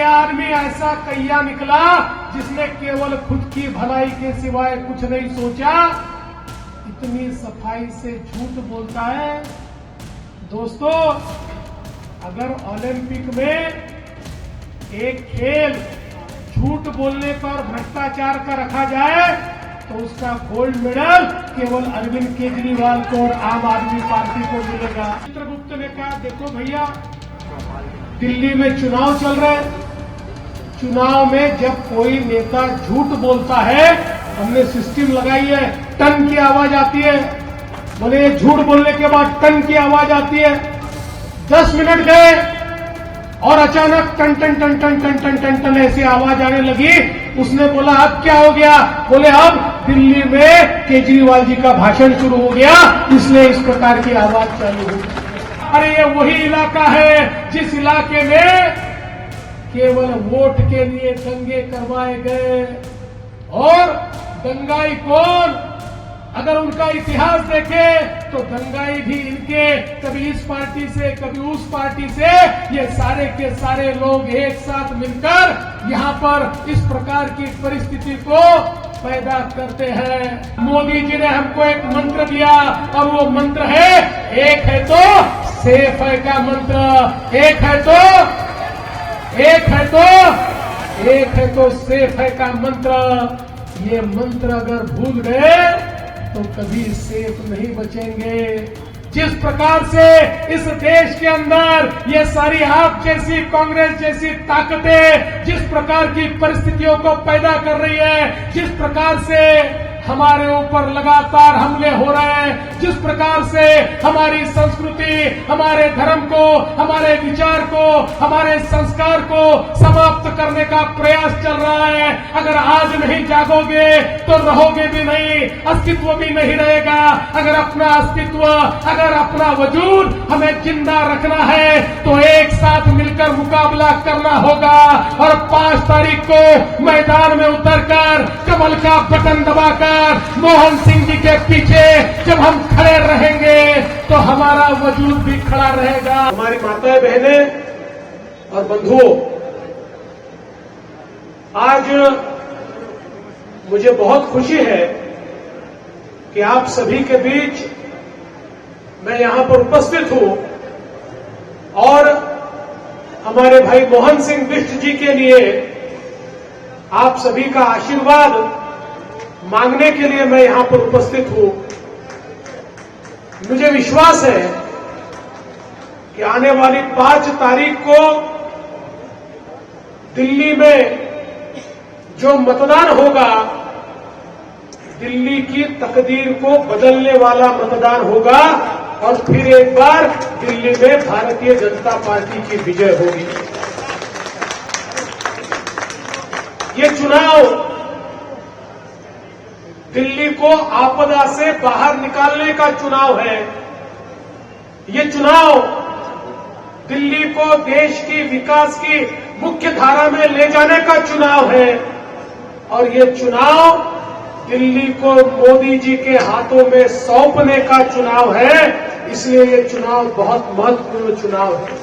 ये आदमी ऐसा कैया निकला जिसने केवल खुद की भलाई के सिवाय कुछ नहीं सोचा, इतनी सफाई से झूठ बोलता है। दोस्तों, अगर ओलंपिक में एक खेल झूठ बोलने पर भ्रष्टाचार का रखा जाए तो उसका गोल्ड मेडल केवल अरविंद केजरीवाल को और आम आदमी पार्टी को मिलेगा। चित्रगुप्त ने कहा, देखो भैया, दिल्ली में चुनाव चल रहा है, चुनाव में जब कोई नेता झूठ बोलता है, हमने सिस्टम लगाई है, टन की आवाज आती है। बोले झूठ बोलने के बाद टन की आवाज आती है। 10 मिनट गए और अचानक टन टन टन टन टन टन टन टन ऐसी आवाज आने लगी। उसने बोला, अब क्या हो गया? बोले, अब दिल्ली में केजरीवाल जी का भाषण शुरू हो गया, इसलिए इस प्रकार की आवाज चालू हुई। अरे ये वही इलाका है जिस इलाके में केवल वोट के लिए दंगे करवाए गए। और दंगाई कौन? अगर उनका इतिहास देखें तो दंगाई भी इनके, कभी इस पार्टी से कभी उस पार्टी से, ये सारे के सारे लोग एक साथ मिलकर यहां पर इस प्रकार की परिस्थिति को पैदा करते हैं। मोदी जी ने हमको एक मंत्र दिया और वो मंत्र है, एक है तो सेफ है का मंत्र, एक है तो सेफ है का मंत्र। ये मंत्र अगर भूल गए तो कभी सेफ नहीं बचेंगे। जिस प्रकार से इस देश के अंदर ये सारी आप जैसी कांग्रेस जैसी ताकतें जिस प्रकार की परिस्थितियों को पैदा कर रही है, जिस प्रकार से हमारे ऊपर लगातार हमले हो रहे हैं, जिस प्रकार से हमारी संस्कृति, हमारे धर्म को, हमारे विचार को, हमारे संस्कार को समाप्त करने का प्रयास चल रहा है, अगर आज नहीं जागोगे तो रहोगे भी नहीं, अस्तित्व भी नहीं रहेगा। अगर अपना अस्तित्व, अगर अपना वजूद हमें जिंदा रखना है तो एक साथ मिलकर मुकाबला करना होगा। और 5 तारीख को मैदान में उतरकर कमल का बटन दबाकर मोहन सिंह जी के पीछे जब हम खड़े रहेंगे तो हमारा वजूद भी खड़ा रहेगा। हमारी माताएं, बहनें और बंधुओं, आज मुझे बहुत खुशी है कि आप सभी के बीच मैं यहां पर उपस्थित हूं और हमारे भाई मोहन सिंह बिष्ट जी के लिए आप सभी का आशीर्वाद मांगने के लिए मैं यहां पर उपस्थित हूं। मुझे विश्वास है कि आने वाली 5 तारीख को दिल्ली में जो मतदान होगा, दिल्ली की तकदीर को बदलने वाला मतदान होगा और फिर एक बार दिल्ली में भारतीय जनता पार्टी की विजय होगी। ये चुनाव दिल्ली को आपदा से बाहर निकालने का चुनाव है। ये चुनाव दिल्ली को देश की विकास की मुख्य धारा में ले जाने का चुनाव है। और ये चुनाव दिल्ली को मोदी जी के हाथों में सौंपने का चुनाव है। इसलिए ये चुनाव बहुत महत्वपूर्ण चुनाव है।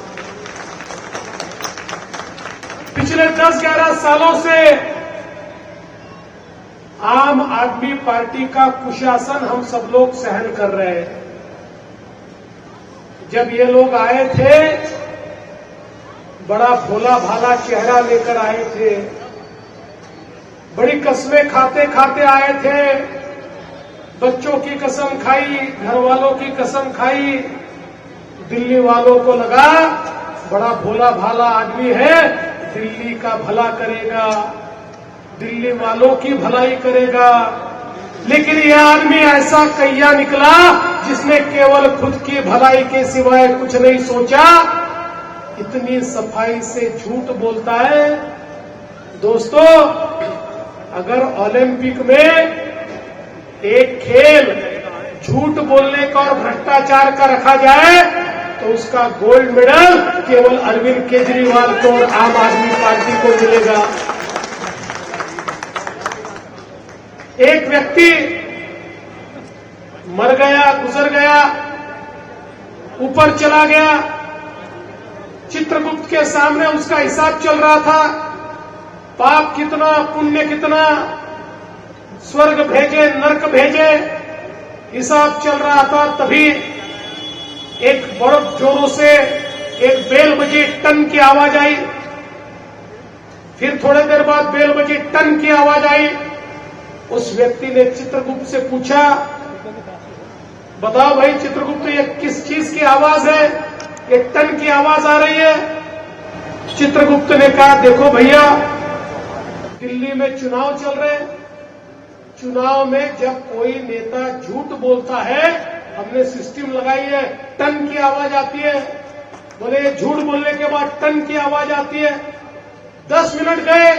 पिछले 10-11 सालों से आम आदमी पार्टी का कुशासन हम सब लोग सहन कर रहे हैं। जब ये लोग आए थे, बड़ा भोला भाला चेहरा लेकर आए थे, बड़ी कसमें खाते खाते आए थे, बच्चों की कसम खाई, घर वालों की कसम खाई। दिल्ली वालों को लगा बड़ा भोला भाला आदमी है, दिल्ली का भला करेगा, दिल्ली वालों की भलाई करेगा। लेकिन यह आदमी ऐसा कैया निकला जिसने केवल खुद की भलाई के सिवाय कुछ नहीं सोचा, इतनी सफाई से झूठ बोलता है। दोस्तों, अगर ओलंपिक में एक खेल झूठ बोलने का और भ्रष्टाचार का रखा जाए तो उसका गोल्ड मेडल केवल अरविंद केजरीवाल को और आम आदमी पार्टी को मिलेगा। एक व्यक्ति मर गया, गुजर गया, ऊपर चला गया, चित्रगुप्त के सामने उसका हिसाब चल रहा था, पाप कितना, पुण्य कितना, स्वर्ग भेजे, नरक भेजे, हिसाब चल रहा था। तभी एक बड़े जोरों से एक बेल बजी, टन की आवाज आई। फिर थोड़ी देर बाद बेल बजी, टन की आवाज आई। उस व्यक्ति ने चित्रगुप्त से पूछा, बताओ भाई चित्रगुप्त, ये किस चीज की आवाज है, एक टन की आवाज आ रही है। चित्रगुप्त ने कहा, देखो भैया, दिल्ली में चुनाव चल रहे हैं, चुनाव में जब कोई नेता झूठ बोलता है, हमने सिस्टम लगाई है, टन की आवाज आती है। बोले झूठ बोलने के बाद टन की आवाज आती है। 10 मिनट गए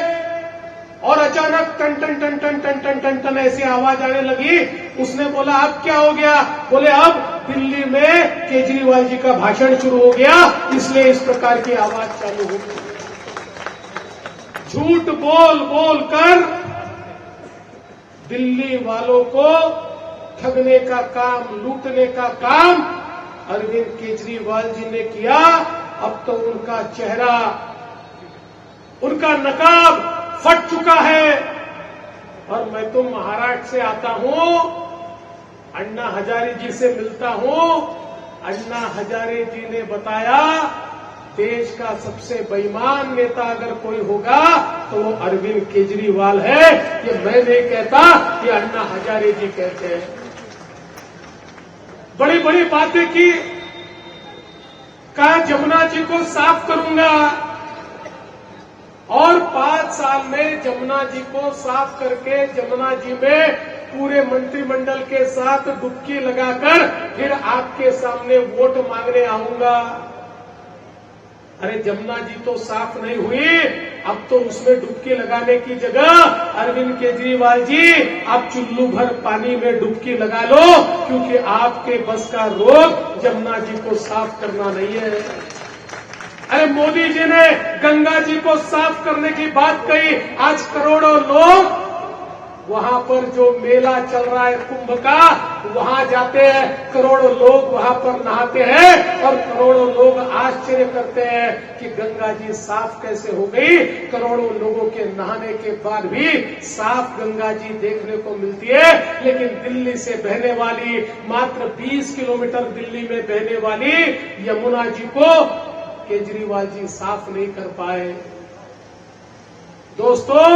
और अचानक टन टन टन टन टन टन टन टन ऐसी आवाज आने लगी। उसने बोला, अब क्या हो गया? बोले अब दिल्ली में केजरीवाल जी का भाषण शुरू हो गया, इसलिए इस प्रकार की आवाज चालू हो गई। झूठ बोल बोल कर दिल्ली वालों को ठगने का काम, लूटने का काम अरविंद केजरीवाल जी ने किया। अब तो उनका चेहरा, उनका नकाब फट चुका है। और मैं तो महाराष्ट्र से आता हूं, अन्ना हजारे जी से मिलता हूं। अन्ना हजारे जी ने बताया, देश का सबसे बेईमान नेता अगर कोई होगा तो वो अरविंद केजरीवाल है। ये मैं नहीं कहता, ये अन्ना हजारे जी कहते हैं। बड़ी बड़ी बातें की, कहा जमुना जी को साफ करूंगा, और 5 साल में जमुना जी को साफ करके जमुना जी में पूरे मंत्रिमंडल के साथ डुबकी लगाकर फिर आपके सामने वोट मांगने आऊंगा। अरे जमुना जी तो साफ नहीं हुई, अब तो उसमें डुबकी लगाने की जगह अरविंद केजरीवाल जी आप चुल्लू भर पानी में डुबकी लगा लो, क्योंकि आपके बस का रोग जमुना जी को साफ करना नहीं है। अरे मोदी जी ने गंगा जी को साफ करने की बात कही, आज करोड़ों लोग वहां पर जो मेला चल रहा है कुंभ का, वहां जाते हैं, करोड़ों लोग वहां पर नहाते हैं और करोड़ों लोग आश्चर्य करते हैं कि गंगा जी साफ कैसे हो गई। करोड़ों लोगों के नहाने के बाद भी साफ गंगा जी देखने को मिलती है, लेकिन दिल्ली से बहने वाली, मात्र 20 किलोमीटर दिल्ली में बहने वाली यमुना जी को केजरीवाल जी साफ नहीं कर पाए। दोस्तों,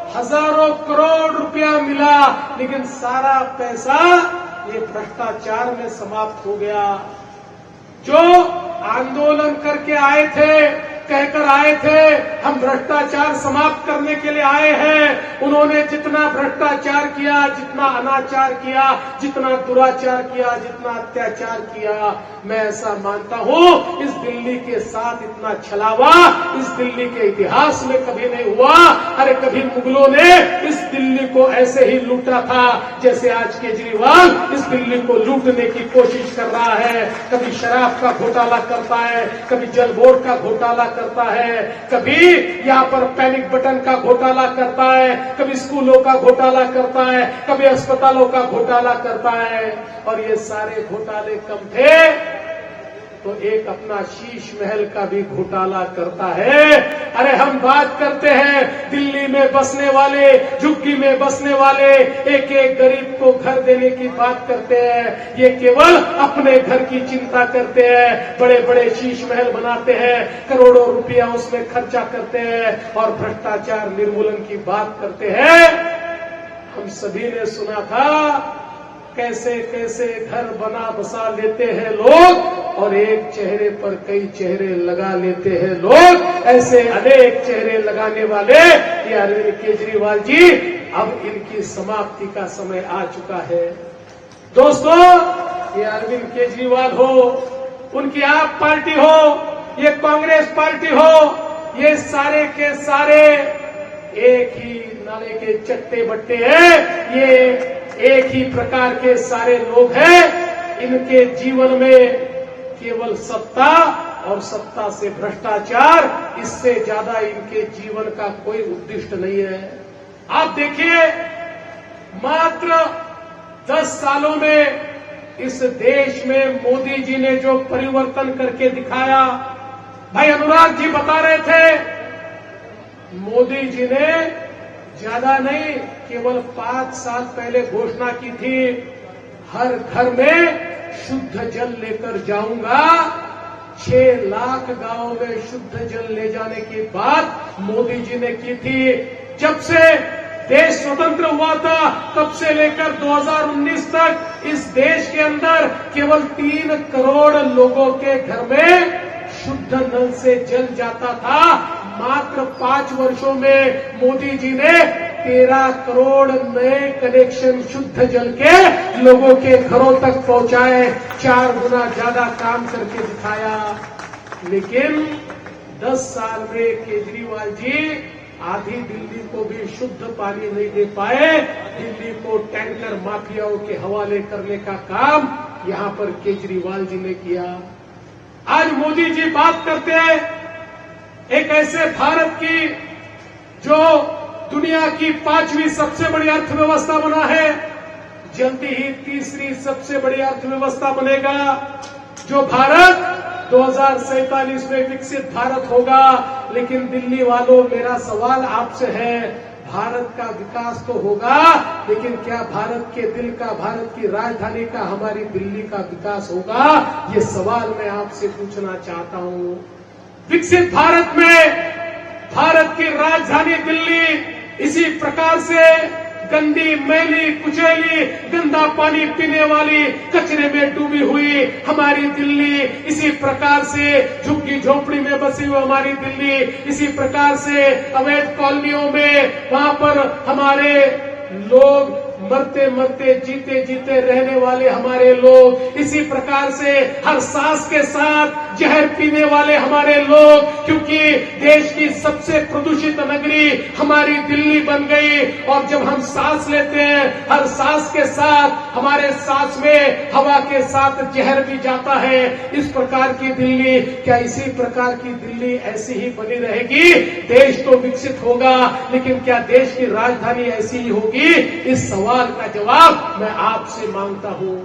हजारों करोड़ रुपया मिला, लेकिन सारा पैसा ये भ्रष्टाचार में समाप्त हो गया। जो आंदोलन करके आए थे, कहकर आए थे हम भ्रष्टाचार समाप्त करने के लिए आए हैं, उन्होंने जितना भ्रष्टाचार किया, जितना अनाचार किया, जितना दुराचार किया, जितना अत्याचार किया, मैं ऐसा मानता हूं इस दिल्ली के साथ इतना छलावा इस दिल्ली के इतिहास में कभी नहीं हुआ। अरे कभी मुगलों ने इस दिल्ली को ऐसे ही लूटा था जैसे आज केजरीवाल इस दिल्ली को लूटने की कोशिश कर रहा है। कभी शराब का घोटाला करता है, कभी जल बोर्ड का घोटाला करता है, कभी यहाँ पर पैनिक बटन का घोटाला करता है, कभी स्कूलों का घोटाला करता है, कभी अस्पतालों का घोटाला करता है। और ये सारे घोटाले कम थे तो एक अपना शीश महल का भी घोटाला करता है। अरे हम बात करते हैं दिल्ली में बसने वाले, झुग्गी में बसने वाले एक एक गरीब को घर देने की बात करते हैं। ये केवल अपने घर की चिंता करते हैं, बड़े बड़े शीश महल बनाते हैं, करोड़ों रुपया उसमें खर्चा करते हैं और भ्रष्टाचार निर्मूलन की बात करते हैं। हम सभी ने सुना था कैसे कैसे घर बना बसा लेते हैं लोग और एक चेहरे पर कई चेहरे लगा लेते हैं लोग। ऐसे अनेक चेहरे लगाने वाले ये अरविंद केजरीवाल जी, अब इनकी समाप्ति का समय आ चुका है। दोस्तों, ये अरविंद केजरीवाल हो, उनकी आप पार्टी हो, ये कांग्रेस पार्टी हो, ये सारे के सारे एक ही नाले के चट्टे बट्टे हैं। ये एक ही प्रकार के सारे लोग हैं। इनके जीवन में केवल सत्ता और सत्ता से भ्रष्टाचार, इससे ज्यादा इनके जीवन का कोई उद्देश्य नहीं है। आप देखिए, मात्र 10 सालों में इस देश में मोदी जी ने जो परिवर्तन करके दिखाया, भाई अनुराग जी बता रहे थे, मोदी जी ने ज्यादा नहीं, केवल 5 साल पहले घोषणा की थी, हर घर में शुद्ध जल लेकर जाऊंगा। 6 लाख गांवों में शुद्ध जल ले जाने की बात मोदी जी ने की थी। जब से देश स्वतंत्र हुआ था तब से लेकर 2019 तक इस देश के अंदर केवल 3 करोड़ लोगों के घर में शुद्ध नल से जल जाता था। मात्र 5 वर्षों में मोदी जी ने 13 करोड़ नए कनेक्शन शुद्ध जल के लोगों के घरों तक पहुंचाए, 4 गुना ज्यादा काम करके दिखाया। लेकिन 10 साल में केजरीवाल जी आधी दिल्ली को भी शुद्ध पानी नहीं दे पाए। दिल्ली को टैंकर माफियाओं के हवाले करने का काम यहां पर केजरीवाल जी ने किया। आज मोदी जी बात करते हैं एक ऐसे भारत की जो दुनिया की 5वीं सबसे बड़ी अर्थव्यवस्था बना है, जल्दी ही 3री सबसे बड़ी अर्थव्यवस्था बनेगा, जो भारत 2047 में विकसित भारत होगा। लेकिन दिल्ली वालों, मेरा सवाल आपसे है, भारत का विकास तो होगा, लेकिन क्या भारत के दिल का, भारत की राजधानी का, हमारी दिल्ली का विकास होगा? ये सवाल मैं आपसे पूछना चाहता हूं। विकसित भारत में भारत की राजधानी दिल्ली इसी प्रकार से गंदी, मैली, कुचैली, गंदा पानी पीने वाली, कचरे में डूबी हुई हमारी दिल्ली, इसी प्रकार से झुग्गी झोपड़ी में बसी हुई हमारी दिल्ली, इसी प्रकार से अवैध कॉलोनियों में वहां पर हमारे लोग मरते मरते, जीते जीते रहने वाले हमारे लोग, इसी प्रकार से हर सांस के साथ जहर पीने वाले हमारे लोग, क्योंकि देश की सबसे प्रदूषित नगरी हमारी दिल्ली बन गई। और जब हम सांस लेते हैं, हर सांस के साथ हमारे सांस में हवा के साथ जहर भी जाता है। इस प्रकार की दिल्ली, क्या इसी प्रकार की दिल्ली ऐसी ही बनी रहेगी? देश तो विकसित होगा, लेकिन क्या देश की राजधानी ऐसी ही होगी? इस सवाल का जवाब मैं आपसे मांगता हूं।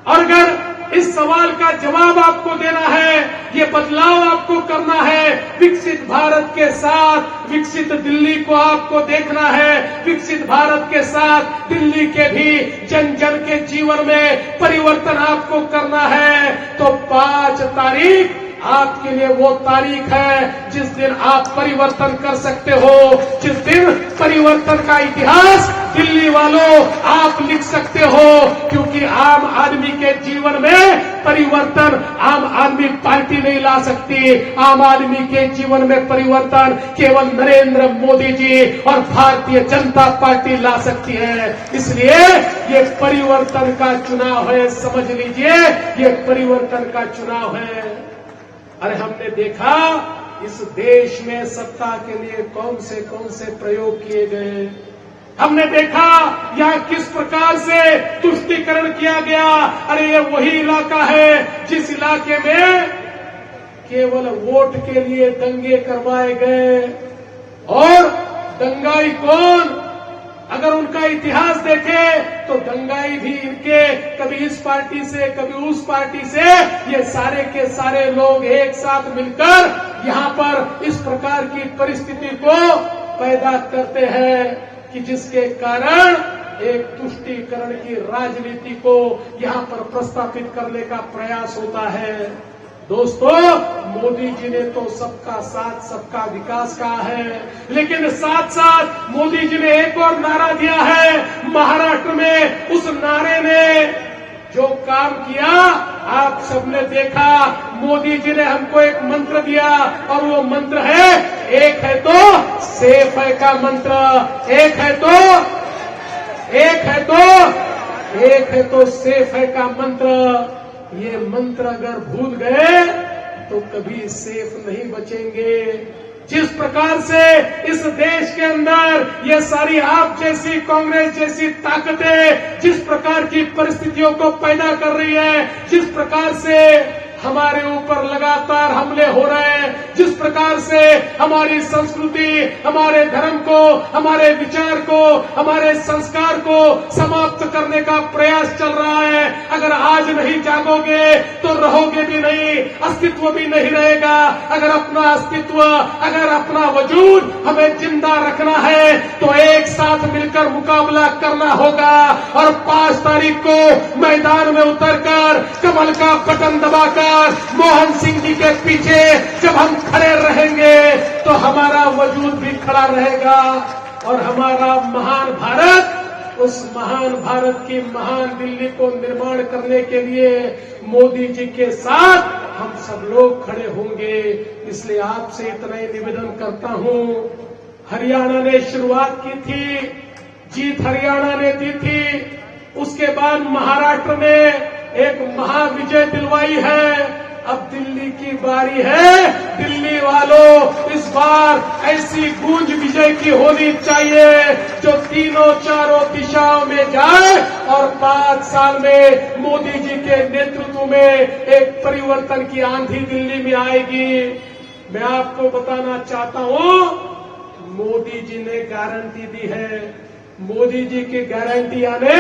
और अगर इस सवाल का जवाब आपको देना है, ये बदलाव आपको करना है, विकसित भारत के साथ विकसित दिल्ली को आपको देखना है, विकसित भारत के साथ दिल्ली के भी जन जन के जीवन में परिवर्तन आपको करना है, तो 5 तारीख आपके लिए वो तारीख है जिस दिन आप परिवर्तन कर सकते हो, जिस दिन परिवर्तन का इतिहास दिल्ली वालों आप लिख सकते हो। क्योंकि आम आदमी के जीवन में परिवर्तन आम आदमी पार्टी नहीं ला सकती। आम आदमी के जीवन में परिवर्तन केवल नरेंद्र मोदी जी और भारतीय जनता पार्टी ला सकती है। इसलिए ये परिवर्तन का चुनाव है, समझ लीजिए, ये परिवर्तन का चुनाव है। अरे हमने देखा इस देश में सत्ता के लिए कौन से प्रयोग किए गए, हमने देखा यहाँ किस प्रकार से तुष्टीकरण किया गया। अरे ये वही इलाका है जिस इलाके में केवल वोट के लिए दंगे करवाए गए। और दंगाई कौन? अगर उनका इतिहास देखें तो दंगाई भी इनके, कभी इस पार्टी से कभी उस पार्टी से, ये सारे के सारे लोग एक साथ मिलकर यहाँ पर इस प्रकार की परिस्थिति को पैदा करते हैं कि जिसके कारण एक तुष्टीकरण की राजनीति को यहाँ पर प्रस्तापित करने का प्रयास होता है। दोस्तों, मोदी जी ने तो सबका साथ सबका विकास कहा है, लेकिन साथ साथ मोदी जी ने एक और नारा दिया है। महाराष्ट्र में उस नारे ने जो काम किया आप सबने देखा। मोदी जी ने हमको एक मंत्र दिया और वो मंत्र है, एक है तो सेफ है का मंत्र, एक है तो सेफ है का मंत्र। ये मंत्र अगर भूल गए तो कभी सेफ नहीं बचेंगे। जिस प्रकार से इस देश के अंदर ये सारी आप जैसी कांग्रेस जैसी ताकतें जिस प्रकार की परिस्थितियों को पैदा कर रही है, जिस प्रकार से हमारे ऊपर लगातार हमले हो रहे हैं, जिस प्रकार से हमारी संस्कृति, हमारे धर्म को, हमारे विचार को, हमारे संस्कार को समाप्त करने का प्रयास चल रहा है, अगर आज नहीं जागोगे तो रहोगे भी नहीं, अस्तित्व भी नहीं रहेगा। अगर अपना अस्तित्व, अगर अपना वजूद हमें जिंदा रखना है तो एक साथ मिलकर मुकाबला करना होगा। और 5 तारीख को मैदान में उतरकर कमल का बटन दबाकर मोहन सिंह जी के पीछे जब हम खड़े रहेंगे तो हमारा वजूद भी खड़ा रहेगा और हमारा महान भारत, उस महान भारत की महान दिल्ली को निर्माण करने के लिए मोदी जी के साथ हम सब लोग खड़े होंगे। इसलिए आपसे इतना ही निवेदन करता हूं। हरियाणा ने शुरुआत की थी, जीत हरियाणा ने दी थी, उसके बाद महाराष्ट्र ने एक महाविजय दिलवाई है। अब दिल्ली की बारी है। दिल्ली वालों, इस बार ऐसी गूंज विजय की होनी चाहिए जो तीनों चारों दिशाओं में जाए और 5 साल में मोदी जी के नेतृत्व में एक परिवर्तन की आंधी दिल्ली में आएगी। मैं आपको बताना चाहता हूं, मोदी जी ने गारंटी दी है। मोदी जी की गारंटी आने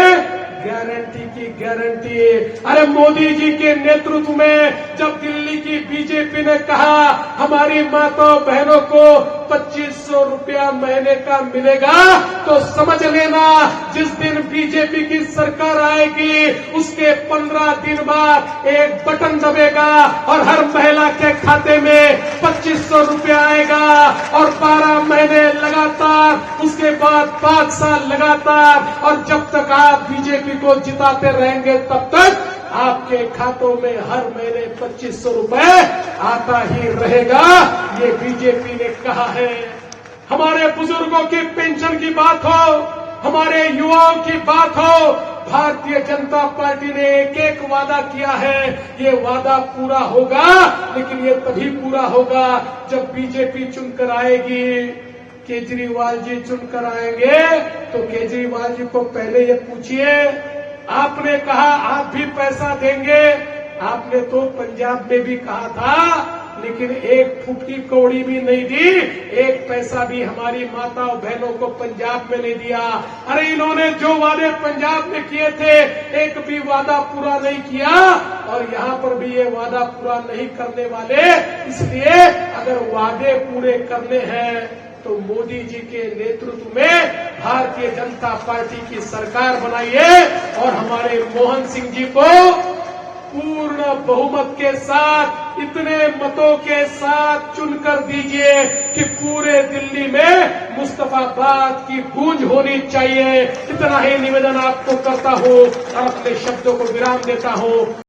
गारंटी की गारंटी। अरे मोदी जी के नेतृत्व में जब दिल्ली की बीजेपी ने कहा हमारी माताओं बहनों को 2500 रुपया महीने का मिलेगा, तो समझ लेना जिस दिन बीजेपी की सरकार आएगी उसके 15 दिन बाद एक बटन दबेगा और हर महिला के खाते में 2500 रुपया आएगा और 12 महीने लगातार, उसके बाद 5 साल लगातार, और जब तक आप बीजेपी को जिताते रहेंगे तब तक आपके खातों में हर महीने 2500 रुपए आता ही रहेगा। ये बीजेपी ने कहा है। हमारे बुजुर्गों की पेंशन की बात हो, हमारे युवाओं की बात हो, भारतीय जनता पार्टी ने एक एक वादा किया है। ये वादा पूरा होगा, लेकिन ये तभी पूरा होगा जब बीजेपी चुनकर आएगी। केजरीवाल जी चुनकर आएंगे तो केजरीवाल जी को पहले ये पूछिए, आपने कहा आप भी पैसा देंगे, आपने तो पंजाब में भी कहा था, लेकिन एक फुटकी कौड़ी भी नहीं दी, एक पैसा भी हमारी माताओं बहनों को पंजाब में नहीं दिया। अरे इन्होंने जो वादे पंजाब में किए थे एक भी वादा पूरा नहीं किया और यहां पर भी ये वादा पूरा नहीं करने वाले। इसलिए अगर वादे पूरे करने हैं तो मोदी जी के नेतृत्व में भारतीय जनता पार्टी की सरकार बनाइए और हमारे मोहन सिंह जी को पूर्ण बहुमत के साथ, इतने मतों के साथ चुनकर दीजिए कि पूरे दिल्ली में मुस्तफाबाद की गूंज होनी चाहिए। इतना ही निवेदन आपको करता हूं और अपने शब्दों को विराम देता हूं।